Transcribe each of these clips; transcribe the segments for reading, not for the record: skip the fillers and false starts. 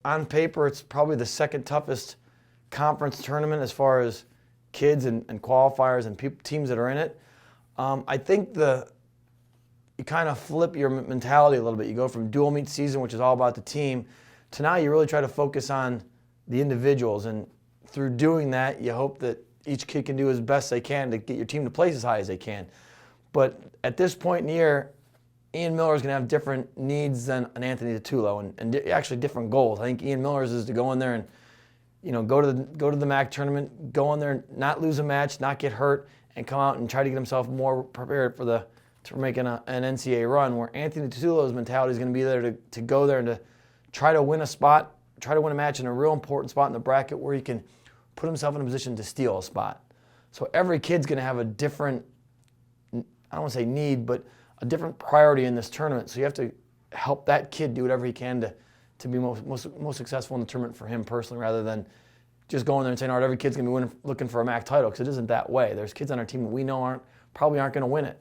on paper, it's probably the second toughest conference tournament as far as kids and qualifiers and teams that are in it. I think you kind of flip your mentality a little bit. You go from dual meet season, which is all about the team, to now you really try to focus on the individuals. And through doing that, you hope that each kid can do as best they can to get your team to place as high as they can. But at this point in the year, Ian Miller is going to have different needs than an Anthony Titulo, and actually different goals. I think Ian Miller's is to go in there and go to the MAC tournament, go in there, not lose a match, not get hurt, and come out and try to get himself more prepared for making an NCAA run. Where Anthony Titulo's mentality is going to be there to go there and to try to win a spot, try to win a match in a real important spot in the bracket where he can put himself in a position to steal a spot. So every kid's going to have a different, I don't want to say need, but a different priority in this tournament. So you have to help that kid do whatever he can to be most successful in the tournament for him personally, rather than just going there and saying, all right, every kid's going to be looking for a MAC title, because it isn't that way. There's kids on our team that we know probably aren't going to win it.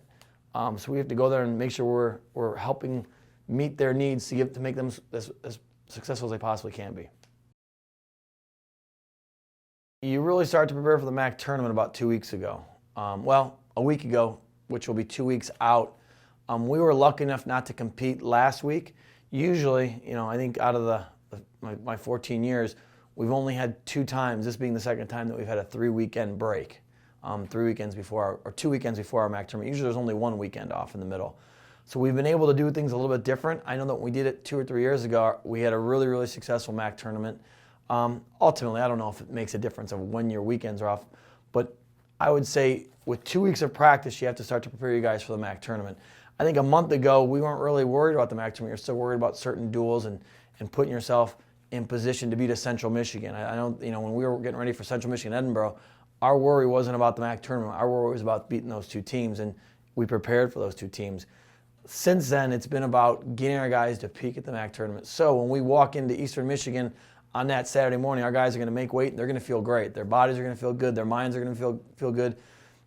So we have to go there and make sure we're helping meet their needs to make them as successful as they possibly can be. You really start to prepare for the MAC tournament about 2 weeks ago. Well, a week ago, which will be 2 weeks out. We were lucky enough not to compete last week. Usually, I think out of my 14 years, we've only had 2 times, this being the second time that we've had a 3-weekend break. 3 weekends before or 2 weekends before our MAC tournament. Usually there's only 1 weekend off in the middle. So we've been able to do things a little bit different. I know that when we did it 2 or 3 years ago, we had a really, really successful MAC tournament. Ultimately, I don't know if it makes a difference of when your weekends are off, but I would say with 2 weeks of practice, you have to start to prepare you guys for the MAC tournament. I think a month ago, we weren't really worried about the MAC tournament. You're still worried about certain duels and putting yourself in position to beat a Central Michigan. I don't, when we were getting ready for Central Michigan Edinboro, our worry wasn't about the MAC tournament. Our worry was about beating those 2 teams, and we prepared for those 2 teams. Since then, it's been about getting our guys to peak at the MAC tournament. So when we walk into Eastern Michigan on that Saturday morning, our guys are going to make weight, and they're going to feel great. Their bodies are going to feel good. Their minds are going to feel good.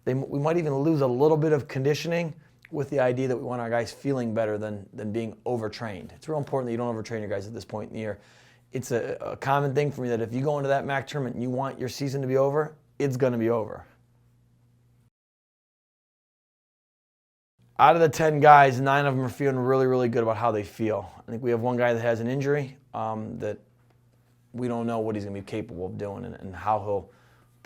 We might even lose a little bit of conditioning with the idea that we want our guys feeling better than being overtrained. It's real important that you don't overtrain your guys at this point in the year. It's a common thing for me that if you go into that MAC tournament and you want your season to be over, it's going to be over. Out of the 10 guys, 9 of them are feeling really, really good about how they feel. I think we have 1 guy that has an injury that we don't know what he's going to be capable of doing and how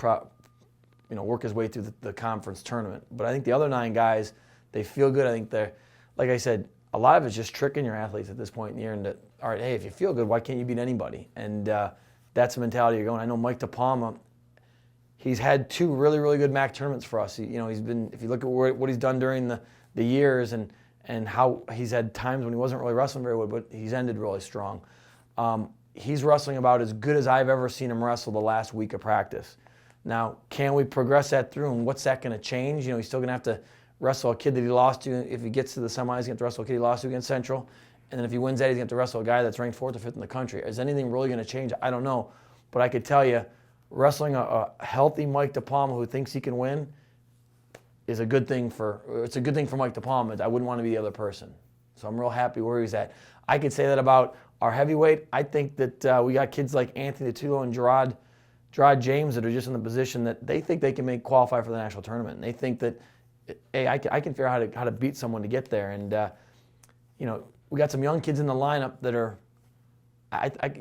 he'll work his way through the conference tournament. But I think the other 9 guys, they feel good. I think they're, like I said, a lot of it's just tricking your athletes at this point in the year. And all right, hey, if you feel good, why can't you beat anybody? And that's the mentality you're going. I know Mike DePalma, he's had 2 really, really good MAC tournaments for us. He's been, if you look at what he's done during the years and how he's had times when he wasn't really wrestling very well, but he's ended really strong. He's wrestling about as good as I've ever seen him wrestle the last week of practice. Now, can we progress that through, and what's that going to change? He's still going to have to wrestle a kid that he lost to. If he gets to the semis, he's going to have to wrestle a kid he lost to against Central. And then if he wins that, he's going to have to wrestle a guy that's ranked 4th or 5th in the country. Is anything really going to change? I don't know. But I could tell you, wrestling a healthy Mike DePalma who thinks he can win is a good thing it's a good thing for Mike DePalma. I wouldn't want to be the other person. So I'm real happy where he's at. I could say that about our heavyweight. I think that we got kids like Anthony Titulo and Gerard James that are just in the position that they think they can qualify for the national tournament. And they think that, hey, I can figure out how to beat someone to get there. And we got some young kids in the lineup that are,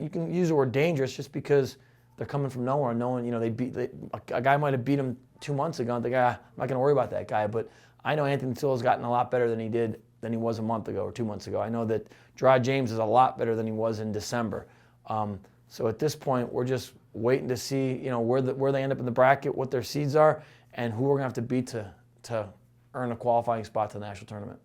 you can use the word dangerous just because they're coming from nowhere, knowing a guy might have beat him 2 months ago. And the guy, I'm not going to worry about that guy. But I know Anthony Titulo's gotten a lot better than he was a month ago or 2 months ago. I know that Gerard James is a lot better than he was in December. So at this point, we're just waiting to see where they end up in the bracket, what their seeds are, and who we're going to have to beat to earn a qualifying spot to the national tournament.